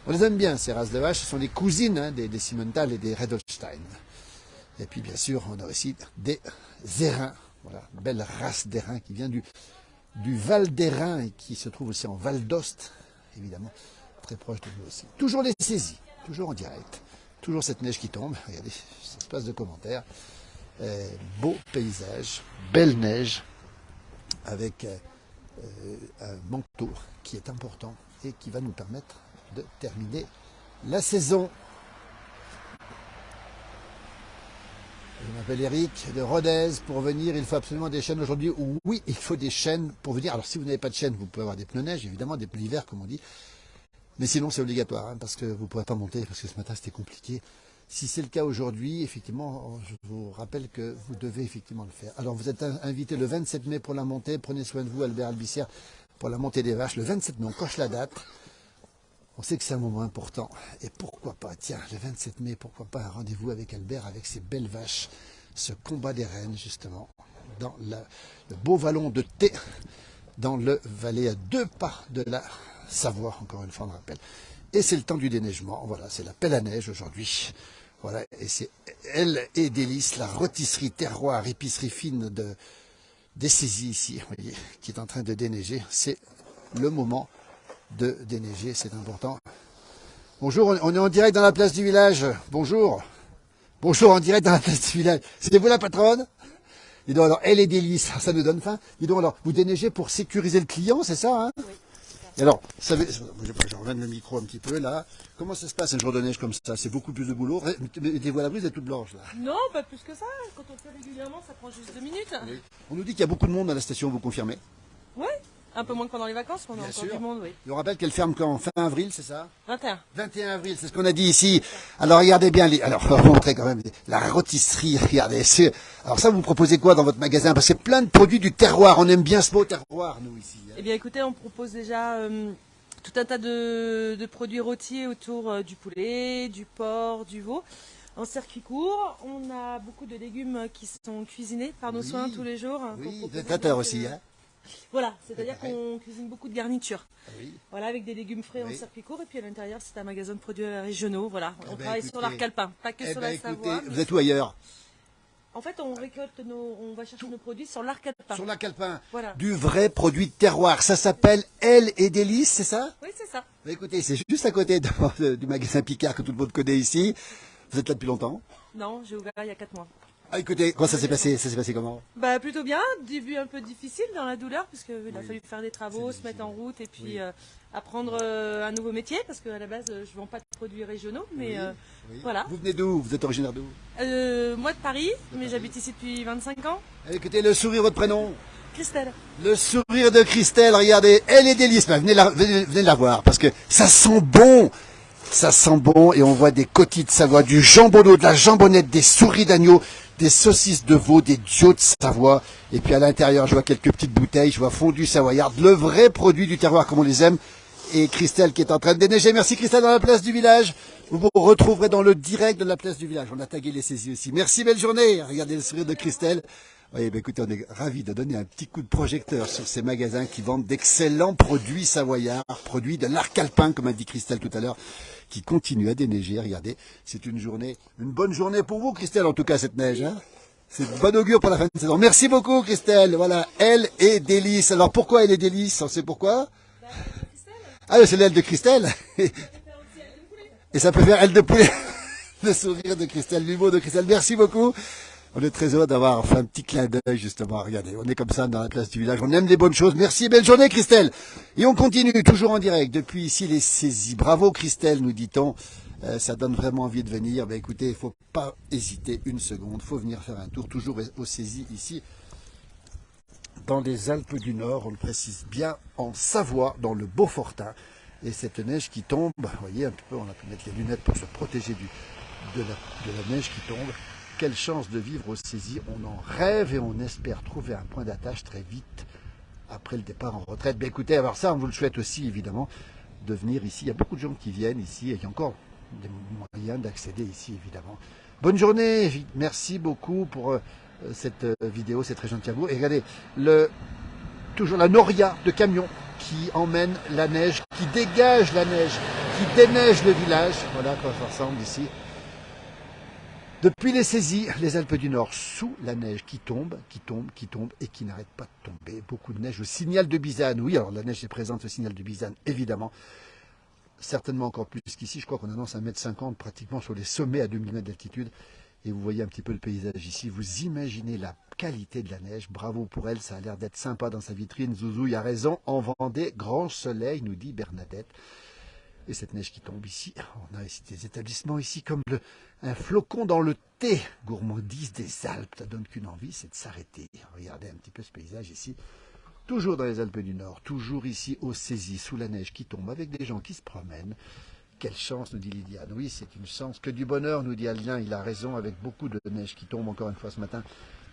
On les aime bien, ces races de vaches. Ce sont les cousines des Simmental et des Redelstein. Et puis, bien sûr, on a aussi des airains. Voilà, une belle race d'airain qui vient du Val d'Airain et qui se trouve aussi en Val d'Ost, évidemment, très proche de nous aussi. Toujours les saisies, toujours en direct, toujours cette neige qui tombe. Regardez, ça se passe de commentaires. Beau paysage, belle neige, avec un manteau qui est important et qui va nous permettre de terminer la saison. Je m'appelle Eric de Rodez. Pour venir, il faut absolument des chaînes aujourd'hui. Oui, il faut des chaînes pour venir. Alors, si vous n'avez pas de chaînes, vous pouvez avoir des pneus neige, évidemment, des pneus hiver, comme on dit. Mais sinon, c'est obligatoire, hein, parce que vous ne pourrez pas monter, parce que ce matin, c'était compliqué. Si c'est le cas aujourd'hui, effectivement, je vous rappelle que vous devez effectivement le faire. Alors, vous êtes invité le 27 mai pour la montée. Prenez soin de vous, Albert Albissière, pour la montée des vaches. Le 27 mai, on coche la date. On sait que c'est un moment important. Et pourquoi pas, tiens, le 27 mai, pourquoi pas un rendez-vous avec Albert, avec ses belles vaches, ce combat des reines, justement, dans le beau vallon de Thé, dans le Valais, à 2 pas de la Savoie, encore une fois, on le rappelle. Et c'est le temps du déneigement. Voilà, c'est la pelle à neige aujourd'hui. Voilà, et c'est Elle et Délices, la rôtisserie terroir, épicerie fine des saisies ici, vous voyez, qui est en train de déneiger. C'est le moment de déneiger, c'est important. Bonjour, on est en direct dans la place du village. Bonjour. Bonjour, en direct dans la place du village. C'est vous la patronne? Dis donc, alors, Elle et Délices, ça nous donne faim. Dis donc, alors, vous déneigez pour sécuriser le client, c'est ça, hein? Oui. Et alors, vous savez, je remène le micro un petit peu là. Comment ça se passe un jour de neige comme ça? C'est beaucoup plus de boulot. Mettez-vous à l'abri, vous êtes toute blanche là.
Non, pas plus que ça. Quand on fait régulièrement, ça prend juste 2 minutes.
Oui. On nous dit qu'il y a beaucoup de monde à la station, vous confirmez?
Oui, un peu moins que pendant les vacances, mais on a
Bien
encore
sûr.
du monde, oui.
Et on rappelle qu'elle ferme quand? Fin avril, c'est ça?
21.
21 avril, c'est ce qu'on a dit ici. Alors regardez bien, alors on va vous montrer quand même la rôtisserie, regardez. Alors ça, vous proposez quoi dans votre magasin? Parce que c'est plein de produits du terroir, on aime bien ce mot terroir, nous, ici.
Eh bien écoutez, on propose déjà tout un tas de produits rôtis autour du poulet, du porc, du veau. En circuit court, on a beaucoup de légumes qui sont cuisinés par nos soins tous les jours.
Oui, des traiteurs aussi, hein.
Voilà, c'est-à-dire qu'on cuisine beaucoup de garnitures.
Oui.
Voilà, avec des légumes frais en circuit court. Et puis à l'intérieur, c'est un magasin de produits régionaux. Voilà, on travaille
écoutez,
sur l'arc alpin, pas que sur la Savoie.
Vous êtes où ailleurs?
En fait, on va chercher nos produits sur l'arc alpin.
Sur l'arc alpin.
Voilà.
Du vrai produit de terroir. Ça s'appelle Elle et Délices, c'est ça?
Oui, c'est ça.
Écoutez, c'est juste à côté du magasin Picard que tout le monde connaît ici. Vous êtes là depuis longtemps?
Non, j'ai ouvert il y a 4 mois.
Ah, écoutez, comment ça s'est passé? Ça s'est passé comment?
Bah plutôt bien, début un peu difficile dans la douleur parce qu'il a fallu faire des travaux, se mettre en route et puis apprendre un nouveau métier parce qu'à la base je vends pas de produits régionaux mais voilà.
Vous venez d'où? Vous êtes originaire d'où?
Moi de Paris, mais j'habite ici depuis 25 ans.
Écoutez, le sourire, votre prénom?
Christelle.
Le sourire de Christelle, regardez, Elle est Délices. Ben, venez la voir parce que ça sent bon. Ça sent bon et on voit des cotilles de Savoie, du jambonneau, de la jambonnette, des souris d'agneau, des saucisses de veau, des dios de Savoie. Et puis à l'intérieur, je vois quelques petites bouteilles, je vois fondu savoyard, le vrai produit du terroir comme on les aime. Et Christelle qui est en train de déneiger. Merci Christelle dans la place du village. Vous vous retrouverez dans le direct de la place du village. On a tagué les saisies aussi. Merci, belle journée. Regardez le sourire de Christelle. Oui, ben écoutez, on est ravis de donner un petit coup de projecteur sur ces magasins qui vendent d'excellents produits savoyards, produits de l'arc alpin, comme a dit Christelle tout à l'heure, qui continuent à déneiger. Regardez, c'est une bonne journée pour vous, Christelle, en tout cas, cette neige. Hein, c'est de bon augure pour la fin de saison. Merci beaucoup, Christelle. Voilà, Elle et Délices. Alors, pourquoi Elle et Délices? On sait pourquoi? Ah, c'est l'aile de Christelle. Et ça peut faire aile de poulet. Le sourire de Christelle, l'humour de Christelle. Merci beaucoup. On est très heureux d'avoir fait un petit clin d'œil, justement. Regardez, on est comme ça dans la place du village. On aime les bonnes choses. Merci, belle journée, Christelle. Et on continue, toujours en direct, depuis ici les saisies. Bravo, Christelle, nous dit-on. Ça donne vraiment envie de venir. Ben, écoutez, il ne faut pas hésiter une seconde. Il faut venir faire un tour, toujours aux saisies, ici, dans les Alpes du Nord. On le précise bien, en Savoie, dans le Beaufortin. Et cette neige qui tombe, vous voyez, un petit peu, on a pu mettre les lunettes pour se protéger de la neige qui tombe. Quelle chance de vivre aux saisies, on en rêve et on espère trouver un point d'attache très vite après le départ en retraite. Ben écoutez, alors ça, on vous le souhaite aussi évidemment, de venir ici. Il y a beaucoup de gens qui viennent ici et il y a encore des moyens d'accéder ici évidemment. Bonne journée, merci beaucoup pour cette vidéo, c'est très gentil à vous. Et regardez, toujours la noria de camions qui emmène la neige, qui dégage la neige, qui déneige le village. Voilà à quoi ça ressemble ici. Depuis les saisies, les Alpes du Nord, sous la neige qui tombe et qui n'arrête pas de tomber. Beaucoup de neige. Le signal de Bizane, oui, alors la neige est présente, le signal de Bizane, évidemment. Certainement encore plus qu'ici. Je crois qu'on annonce 1,50 m pratiquement sur les sommets à 2000 mètres d'altitude. Et vous voyez un petit peu le paysage ici. Vous imaginez la qualité de la neige. Bravo pour elle, ça a l'air d'être sympa dans sa vitrine. Zouzou, il a raison. En Vendée, grand soleil, nous dit Bernadette. Et cette neige qui tombe ici, on a ici des établissements ici comme un flocon dans le thé, gourmandise des Alpes, ça donne qu'une envie, c'est de s'arrêter. Regardez un petit peu ce paysage ici, toujours dans les Alpes du Nord, toujours ici aux saisies, sous la neige qui tombe, avec des gens qui se promènent, Quelle chance, nous dit Lydiane. Oui, c'est une chance. Que du bonheur, nous dit Adrien. Il a raison, avec beaucoup de neige qui tombe encore une fois ce matin.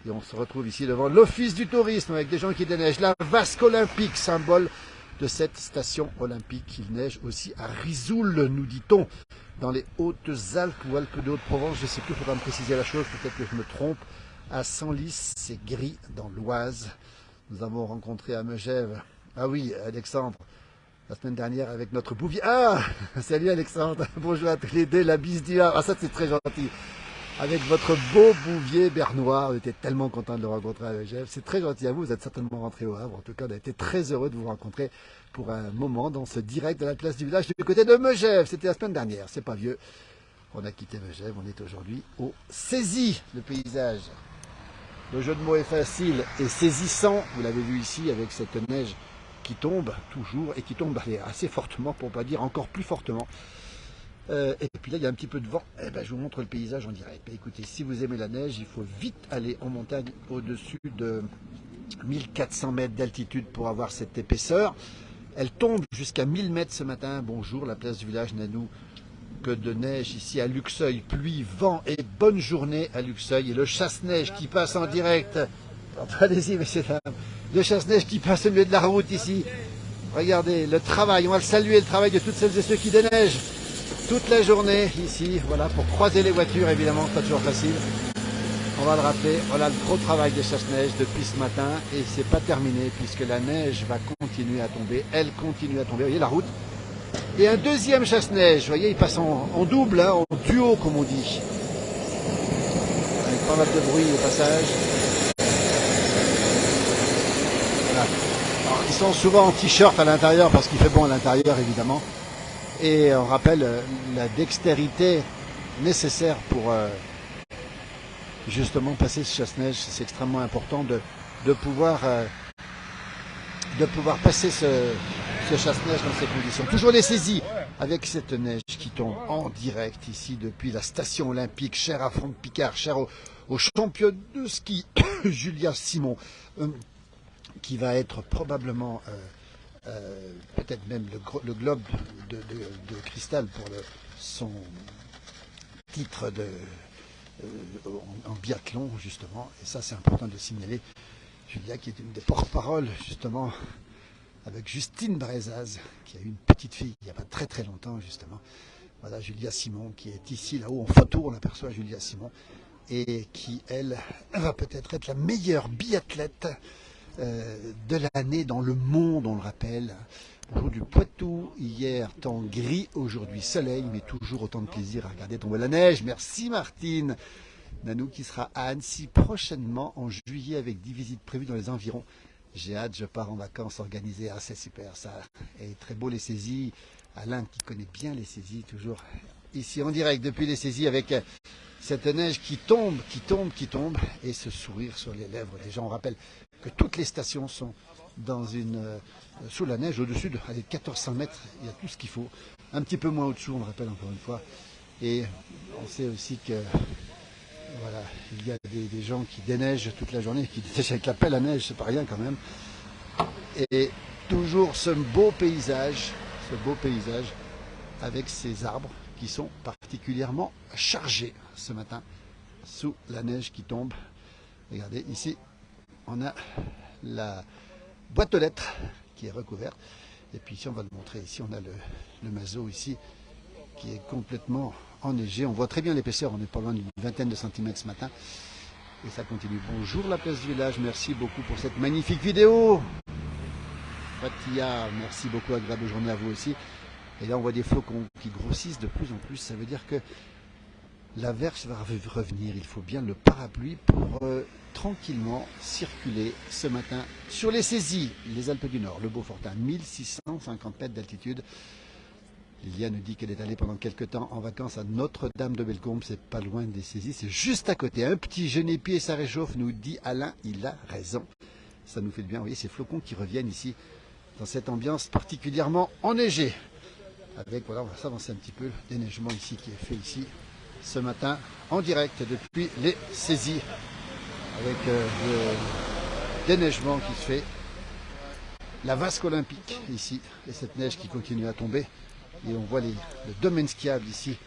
Et on se retrouve ici devant l'Office du tourisme avec des gens qui déneigent. La vasque olympique, symbole de cette station olympique. Il neige aussi à Risoul, nous dit-on, dans les Hautes-Alpes ou Alpes de Haute-Provence. Je ne sais plus, il faudra me préciser la chose, peut-être que je me trompe. À Senlis, c'est gris dans l'Oise. Nous avons rencontré à Megève. Ah oui, Alexandre. La semaine dernière avec notre bouvier. Ah, salut Alexandre, bonjour à tous les deux, la bise du Havre. Ah, ça c'est très gentil. Avec votre beau bouvier bernois, on était tellement content de le rencontrer à Megève. C'est très gentil à vous, vous êtes certainement rentré au Havre. En tout cas, on a été très heureux de vous rencontrer pour un moment dans ce direct de la place du village du côté de Megève. C'était la semaine dernière, c'est pas vieux. On a quitté Megève, on est aujourd'hui au Saisy, le paysage. Le jeu de mots est facile et saisissant, vous l'avez vu ici avec cette neige qui tombe toujours et qui tombe assez fortement, pour ne pas dire encore plus fortement. Et puis là, il y a un petit peu de vent. Eh ben, je vous montre le paysage en direct. Écoutez, si vous aimez la neige, il faut vite aller en montagne au-dessus de 1400 mètres d'altitude pour avoir cette épaisseur. Elle tombe jusqu'à 1000 mètres ce matin. Bonjour, la place du village Nanou. Que de neige ici à Luxeuil. Pluie, vent et bonne journée à Luxeuil. Et le chasse-neige qui passe en direct. Allez-y, messieurs, dames. Le chasse-neige qui passe au milieu de la route ici. Regardez le travail, on va le saluer, le travail de toutes celles et ceux qui déneigent toute la journée ici, voilà, pour croiser les voitures, évidemment, c'est pas toujours facile. On va le rappeler, voilà le gros travail des chasse-neige depuis ce matin et c'est pas terminé puisque la neige va continuer à tomber, elle continue à tomber, vous voyez la route. Et un deuxième chasse-neige, vous voyez, il passe en double, hein, en duo comme on dit. Avec pas mal de bruit au passage. Voilà. Alors, ils sont souvent en t-shirt à l'intérieur parce qu'il fait bon à l'intérieur évidemment. Et on rappelle la dextérité nécessaire pour justement passer ce chasse-neige. C'est extrêmement important de pouvoir passer ce chasse-neige dans ces conditions. Toujours les saisies avec cette neige qui tombe en direct ici depuis la station olympique, chère à Franck Picard, chère au champion de ski Julia Simon. Qui va être probablement peut-être même le globe de cristal pour son titre en biathlon justement, et ça c'est important de le signaler. Julia qui est une des porte-paroles justement avec Justine Brezaz qui a eu une petite fille il n'y a pas très très longtemps justement. Voilà Julia Simon qui est ici là-haut en photo, on aperçoit Julia Simon et qui elle va peut-être être la meilleure biathlète de l'année dans le monde, on le rappelle. Aujourd'hui Poitou, hier temps gris, aujourd'hui soleil, mais toujours autant de plaisir à regarder tomber la neige. Merci Martine. Nanou qui sera à Annecy prochainement en juillet avec 10 visites prévues dans les environs. J'ai hâte, je pars en vacances organisées. Ah, c'est super ça. Et très beau les saisies. Alain qui connaît bien les saisies, toujours ici en direct depuis les saisies avec cette neige qui tombe, qui tombe, qui tombe, et ce sourire sur les lèvres des gens. On rappelle que toutes les stations sont dans sous la neige, au-dessus de 1400 mètres, il y a tout ce qu'il faut. Un petit peu moins au-dessous, on le rappelle encore une fois. Et on sait aussi que voilà, il y a des gens qui déneigent toute la journée, qui déneigent avec la pelle à neige, c'est pas rien quand même. Et toujours ce beau paysage avec ces arbres qui sont particulièrement chargés ce matin sous la neige qui tombe. Regardez ici, on a la boîte aux lettres qui est recouverte. Et puis ici, on va le montrer. Ici, on a le mazo ici qui est complètement enneigé. On voit très bien l'épaisseur. On n'est pas loin d'une vingtaine de centimètres ce matin. Et ça continue. Bonjour la place du village. Merci beaucoup pour cette magnifique vidéo. Fatia, merci beaucoup. Agréable journée à vous aussi. Et là, on voit des flocons qui grossissent de plus en plus. Ça veut dire que l'averse va revenir. Il faut bien le parapluie pour tranquillement circuler ce matin sur les saisies, les Alpes du Nord, le Beaufortin, 1650 mètres d'altitude. Liliane nous dit qu'elle est allée pendant quelques temps en vacances à Notre-Dame-de-Bellecombe. C'est pas loin des saisies, c'est juste à côté. Un petit genépier, ça réchauffe, nous dit Alain. Il a raison. Ça nous fait du bien. Vous voyez ces flocons qui reviennent ici dans cette ambiance particulièrement enneigée. Avec, voilà, on va s'avancer un petit peu, le déneigement ici qui est fait ici ce matin en direct depuis les saisies avec le déneigement qui se fait, la vasque olympique ici et cette neige qui continue à tomber Et on voit le domaine skiable ici,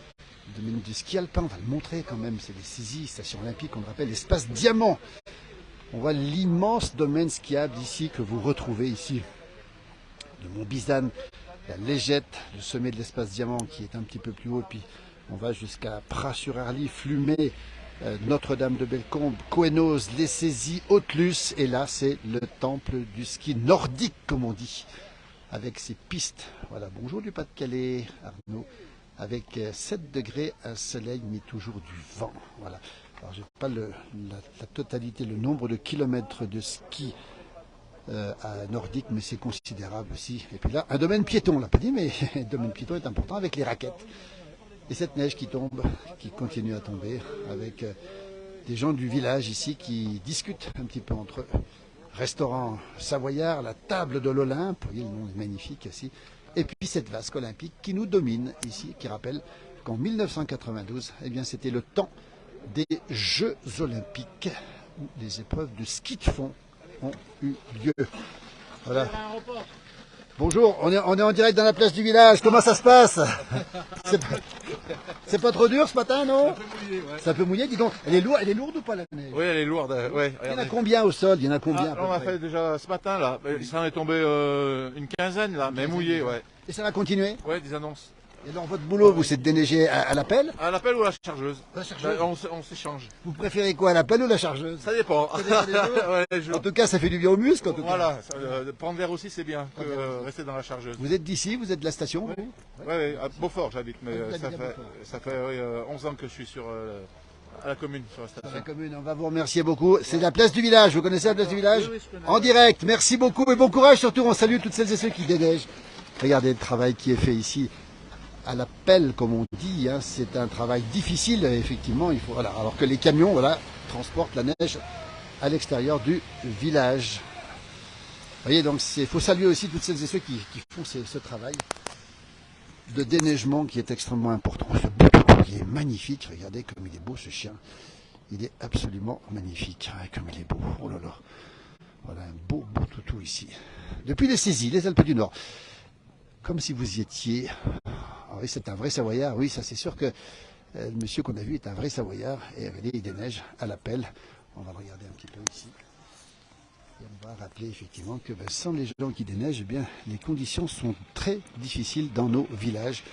le domaine du ski alpin, on va le montrer quand même, c'est les saisies, station olympique, on le rappelle, l'espace Diamant. On voit l'immense domaine skiable ici que vous retrouvez ici, le mont Bizane, la Légette, le sommet de l'espace Diamant qui est un petit peu plus haut, puis on va jusqu'à Pras-sur-Arly, Flumet, Notre-Dame de Bellecombe, Cohennoz, les Saisies, Haute-Luce, et là c'est le temple du ski nordique comme on dit, avec ses pistes. Voilà, bonjour du Pas-de-Calais, Arnaud, avec 7 degrés, un soleil mais toujours du vent. Voilà. Alors je n'ai pas la totalité, le nombre de kilomètres de ski à nordique, mais c'est considérable aussi. Et puis là, un domaine piéton, on l'a pas dit, mais le domaine piéton est important avec les raquettes. Et cette neige qui tombe, qui continue à tomber, avec des gens du village ici qui discutent un petit peu entre eux. Restaurant savoyard, la table de l'Olympe, vous voyez le nom est magnifique ici. Et puis cette vasque olympique qui nous domine ici, qui rappelle qu'en 1992, eh bien c'était le temps des Jeux olympiques où les épreuves de ski de fond ont eu lieu. Voilà. Bonjour, on est en direct dans la place du village, comment ça se passe? C'est pas trop dur ce matin, non?
C'est un peu mouillé, ouais.
C'est un peu mouillé, dis donc. Elle est lourde ou pas la neige?
Oui, elle est lourde, ouais.
Il y en a combien au sol? Il y en a combien à peu
On a
près
fait déjà ce matin, là. Il s'en est tombé une quinzaine, là, mais mouillé, ouais.
Et ça va continuer?
Ouais, des annonces.
Et alors votre boulot, vous, c'est de déneiger à l'appel?
À l'appel ou à la chargeuse?
La chargeuse.
On s'échange.
Vous préférez quoi, à l'appel ou la chargeuse?
Ça dépend. Ouais, les jours.
En tout cas, ça fait du bien aux muscles, en tout cas.
Voilà, prendre l'air aussi, c'est bien que rester dans la chargeuse.
Vous êtes d'ici, vous êtes de la station?
Oui, ouais, à Beaufort, j'habite, mais
Vous habitez à Beaufort.
ça fait 11 ans que je suis à la commune, sur la
Sur la
station.
commune, on va vous remercier beaucoup. C'est la place du village, vous connaissez la place du village?
Oui, je connais.
En direct, merci beaucoup et bon courage. Surtout, on salue toutes celles et ceux qui déneigent. Regardez le travail qui est fait ici. À la pelle, comme on dit, hein, c'est un travail difficile, effectivement. Il faut, voilà, alors que les camions, voilà, transportent la neige à l'extérieur du village. Vous voyez, donc il faut saluer aussi toutes celles et ceux qui font ce travail de déneigement qui est extrêmement important. Ce beau toutou qui est magnifique. Regardez comme il est beau ce chien. Il est absolument magnifique. Ah, comme il est beau. Oh là là. Voilà un beau toutou ici. Depuis les Saisies, les Alpes du Nord. Comme si vous y étiez. Ah oui, c'est un vrai Savoyard. Oui, ça c'est sûr que le monsieur qu'on a vu est un vrai Savoyard. Et regardez, il déneige à la pelle. On va le regarder un petit peu ici. Et on va rappeler effectivement que sans les gens qui déneigent, eh bien, les conditions sont très difficiles dans nos villages.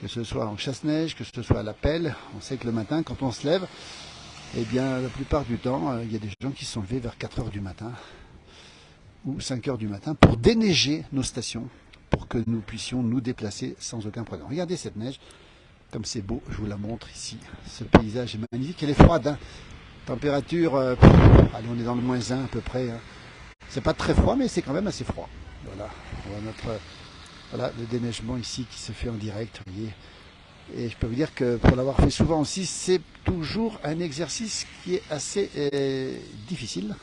Que ce soit en chasse-neige, que ce soit à la pelle. On sait que le matin, quand on se lève, eh bien, la plupart du temps, il y a des gens qui sont levés vers 4 heures du matin ou 5 heures du matin pour déneiger nos stations, pour que nous puissions nous déplacer sans aucun problème. Regardez cette neige, comme c'est beau, je vous la montre ici. Ce paysage est magnifique, elle est froide, hein. Température, allez, on est dans le -1 à peu près. Hein. C'est pas très froid, mais c'est quand même assez froid. Voilà, on voit voilà, le déneigement ici qui se fait en direct, vous voyez. Et je peux vous dire que pour l'avoir fait souvent aussi, c'est toujours un exercice qui est assez difficile.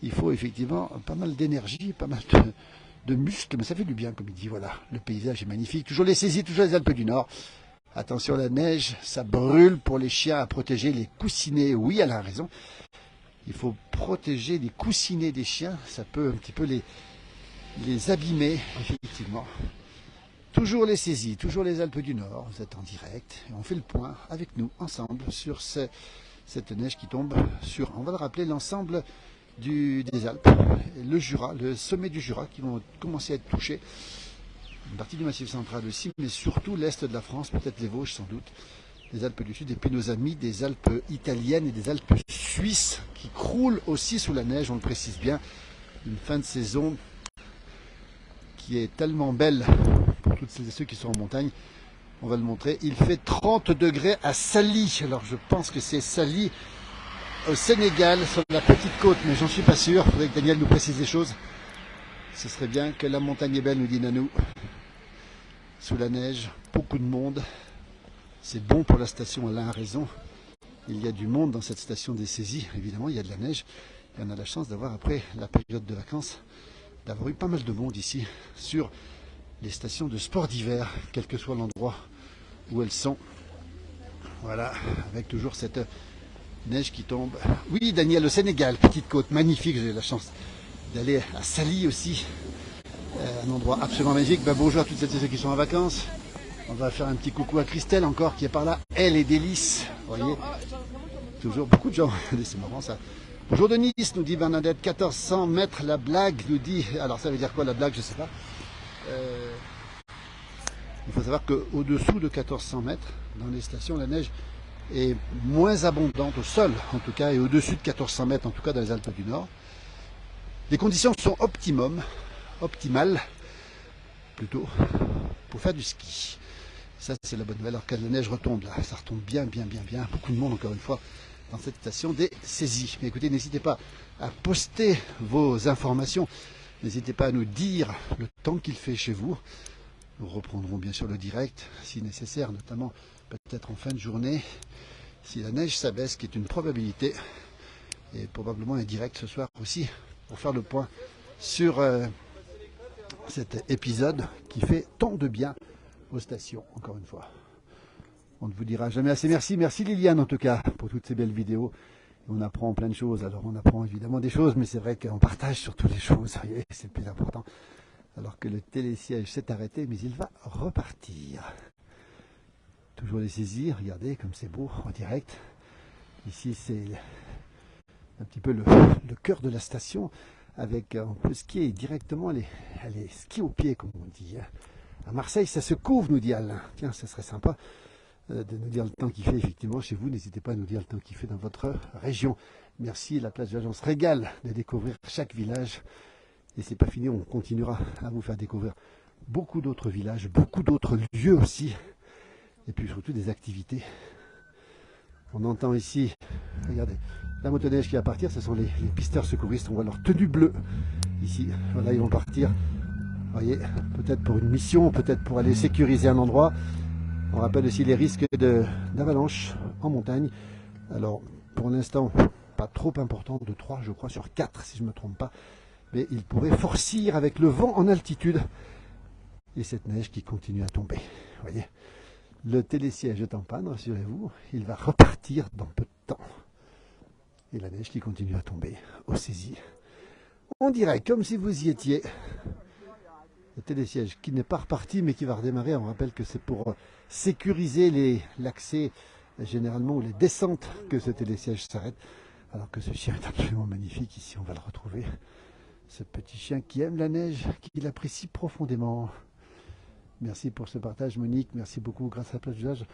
Il faut effectivement pas mal d'énergie, pas mal de muscles, mais ça fait du bien, comme il dit. Voilà, le paysage est magnifique. Toujours les Saisies, toujours les Alpes du Nord. Attention, la neige, ça brûle pour les chiens à protéger les coussinets. Oui, elle a raison. Il faut protéger les coussinets des chiens. Ça peut un petit peu les abîmer, effectivement. Toujours les Saisies, toujours les Alpes du Nord. Vous êtes en direct. Et on fait le point avec nous, ensemble, sur cette neige qui tombe sur, on va le rappeler, l'ensemble des Alpes. Le Jura, le sommet du Jura, qui vont commencer à être touchés. Une partie du Massif central aussi, mais surtout l'Est de la France, peut-être les Vosges sans doute, les Alpes du Sud, et puis nos amis des Alpes italiennes et des Alpes suisses qui croulent aussi sous la neige, on le précise bien. Une fin de saison qui est tellement belle pour toutes celles et ceux qui sont en montagne. On va le montrer. Il fait 30 degrés à Sali. Alors je pense que c'est Sali au Sénégal, sur la petite côte, mais j'en suis pas sûr. Il faudrait que Daniel nous précise les choses. Ce serait bien que la montagne est belle, nous dit Nanou. Sous la neige, beaucoup de monde. C'est bon pour la station, Alain a raison. Il y a du monde dans cette station des Saisies. Évidemment, il y a de la neige. Et on a la chance d'avoir, après la période de vacances, d'avoir eu pas mal de monde ici sur les stations de sport d'hiver, quel que soit l'endroit où elles sont. Voilà, avec toujours cette neige qui tombe. Oui, Daniel, au Sénégal, petite côte magnifique. J'ai eu la chance d'aller à Sali aussi. un endroit absolument magique. Ben, bonjour à toutes celles et ceux qui sont en vacances. On va faire un petit coucou à Christelle encore qui est par là. Elle est délice. Vous voyez, toujours beaucoup de gens. C'est marrant ça. Bonjour de Nice, nous dit Bernadette. 1400 mètres, la blague nous dit. Alors ça veut dire quoi la blague? Je sais pas. Il faut savoir qu'au-dessous de 1400 mètres, dans les stations, la neige est moins abondante au sol, en tout cas, et au-dessus de 1400 mètres, en tout cas dans les Alpes du Nord. Les conditions sont optimales, plutôt, pour faire du ski. Ça, c'est la bonne nouvelle, alors que la neige retombe là. Ça retombe bien. Beaucoup de monde, encore une fois, dans cette station des saisies. Mais écoutez, n'hésitez pas à poster vos informations. N'hésitez pas à nous dire le temps qu'il fait chez vous. Nous reprendrons bien sûr le direct, si nécessaire, notamment peut-être en fin de journée, si la neige s'abaisse, qui est une probabilité. Et probablement un direct ce soir aussi, pour faire le point sur cet épisode qui fait tant de bien aux stations, encore une fois. On ne vous dira jamais assez merci. Merci Liliane en tout cas pour toutes ces belles vidéos. On apprend plein de choses. Alors on apprend évidemment des choses, mais c'est vrai qu'on partage surtout les choses. C'est le plus important. Alors que le télésiège s'est arrêté, mais il va repartir. Toujours les saisies, regardez comme c'est beau en direct. Ici c'est un petit peu le cœur de la station, avec on peut skier directement les skis au pied comme on dit. À Marseille ça se couvre, nous dit Alain. Tiens, ça serait sympa de nous dire le temps qu'il fait effectivement chez vous. N'hésitez pas à nous dire le temps qu'il fait dans votre région. Merci, la place de l'agence régale de découvrir chaque village. Et c'est pas fini, on continuera à vous faire découvrir beaucoup d'autres villages, beaucoup d'autres lieux aussi. Et puis surtout des activités. On entend ici, regardez, la motoneige qui va partir, ce sont les pisteurs secouristes. On voit leur tenue bleue ici. Voilà, ils vont partir. Vous voyez, peut-être pour une mission, peut-être pour aller sécuriser un endroit. On rappelle aussi les risques d'avalanche en montagne. Alors, pour l'instant, pas trop important, de 3, je crois, sur 4, si je ne me trompe pas. Mais il pourrait forcir avec le vent en altitude. Et cette neige qui continue à tomber. Vous voyez, le télésiège est en panne, rassurez-vous. Il va repartir dans peu de temps. Et la neige qui continue à tomber au saisi. On dirait comme si vous y étiez. Le télésiège qui n'est pas reparti mais qui va redémarrer. On rappelle que c'est pour sécuriser l'accès généralement ou les descentes que ce télésiège s'arrête. Alors que ce chien est absolument magnifique. Ici on va le retrouver. Ce petit chien qui aime la neige, qui l'apprécie profondément. Merci pour ce partage Monique, merci beaucoup. Grâce à la place d'usage,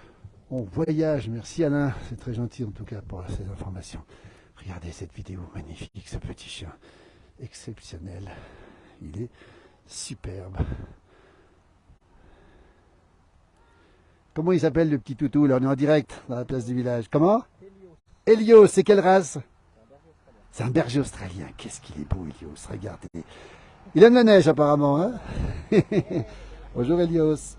on voyage. Merci Alain, c'est très gentil en tout cas pour ces informations. Regardez cette vidéo magnifique, ce petit chien exceptionnel. Il est superbe. Comment il s'appelle le petit toutou? Là on est en direct dans la place du village. Comment? Helios, c'est quelle race? C'est un berger australien. Qu'est-ce qu'il est beau, Helios. Regardez. Il aime la neige, apparemment. Hein. Bonjour, Helios.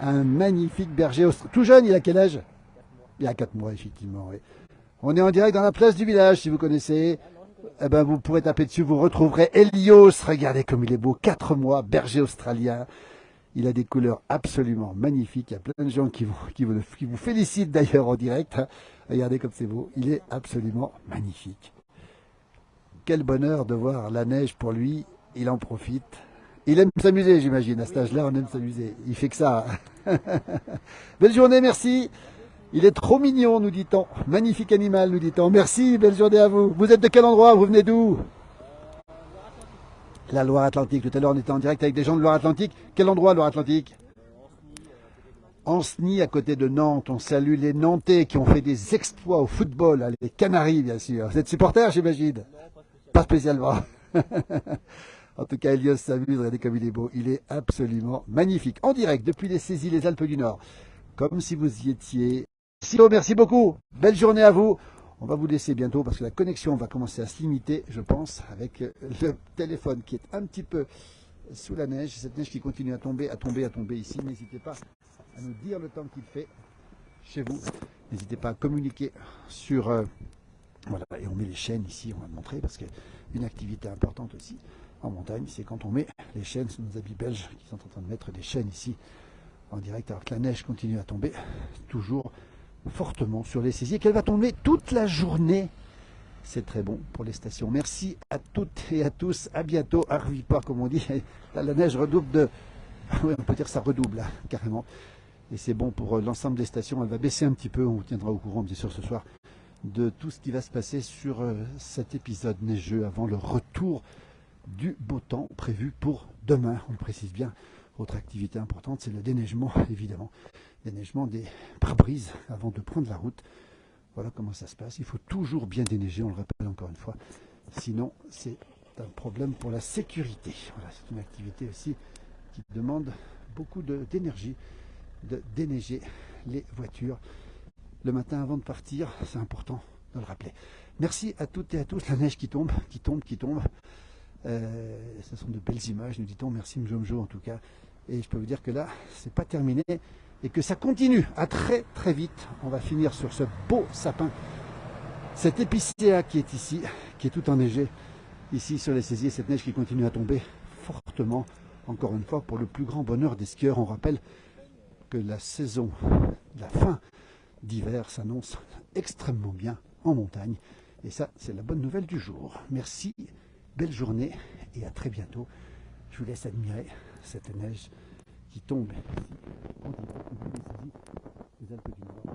Un magnifique berger australien. Tout jeune, il a quel âge? Il a 4 mois, effectivement. Oui. On est en direct dans la place du village, si vous connaissez. Eh ben, vous pourrez taper dessus, vous retrouverez Helios. Regardez comme il est beau. 4 mois, berger australien. Il a des couleurs absolument magnifiques. Il y a plein de gens qui vous félicitent d'ailleurs en direct. Regardez comme c'est beau. Il est absolument magnifique. Quel bonheur de voir la neige pour lui. Il en profite. Il aime s'amuser, j'imagine. À cet âge-là, on aime s'amuser. Il fait que ça. Belle journée, merci. Il est trop mignon, nous dit-on. Magnifique animal, nous dit-on. Merci, belle journée à vous. Vous êtes de quel endroit? Vous venez d'où? La Loire-Atlantique. Tout à l'heure, on était en direct avec des gens de Loire-Atlantique. Quel endroit, Loire-Atlantique? Ancenis, à côté de Nantes. On salue les Nantais qui ont fait des exploits au football. Les Canaries, bien sûr. Vous êtes supporters, j'imagine? Pas spécialement. En tout cas, Helios s'amuse. Regardez comme il est beau. Il est absolument magnifique. En direct, depuis les saisies, les Alpes du Nord. Comme si vous y étiez. Merci beaucoup. Belle journée à vous. On va vous laisser bientôt parce que la connexion va commencer à se limiter, je pense, avec le téléphone qui est un petit peu sous la neige. Cette neige qui continue à tomber ici. N'hésitez pas à nous dire le temps qu'il fait chez vous. N'hésitez pas à communiquer sur... voilà, et on met les chaînes ici, on va le montrer parce qu'une activité importante aussi en montagne, c'est quand on met les chaînes, c'est nos amis belges qui sont en train de mettre des chaînes ici en direct alors que la neige continue à tomber toujours fortement sur les saisies et qu'elle va tomber toute la journée C'est très bon pour les stations. Merci à toutes et à tous. À bientôt. Arrive pas, comme on dit. Là, la neige redouble de... Oui, on peut dire que ça redouble, là, carrément. Et c'est bon pour l'ensemble des stations. Elle va baisser un petit peu. On vous tiendra au courant, bien sûr, ce soir, de tout ce qui va se passer sur cet épisode neigeux avant le retour du beau temps prévu pour demain. On le précise bien. Autre activité importante, c'est le déneigement, évidemment. Déneigement des pare-brises avant de prendre la route. Voilà comment ça se passe. Il faut toujours bien déneiger, on le rappelle encore une fois. Sinon, c'est un problème pour la sécurité. Voilà, c'est une activité aussi qui demande beaucoup d'énergie de déneiger les voitures le matin avant de partir. C'est important de le rappeler. Merci à toutes et à tous. La neige qui tombe, qui tombe, qui tombe. Ce sont de belles images, nous dit-on. Merci Mjomjo en tout cas. Et je peux vous dire que là, c'est pas terminé et que ça continue à très très vite. On va finir sur ce beau sapin. Cette épicéa qui est ici, qui est tout enneigé, ici sur les saisiers, cette neige qui continue à tomber fortement, encore une fois, pour le plus grand bonheur des skieurs. On rappelle que la saison, la fin d'hiver s'annonce extrêmement bien en montagne. Et ça, c'est la bonne nouvelle du jour. Merci, belle journée et à très bientôt. Je vous laisse admirer cette neige qui tombe ici, les Alpes du Nord.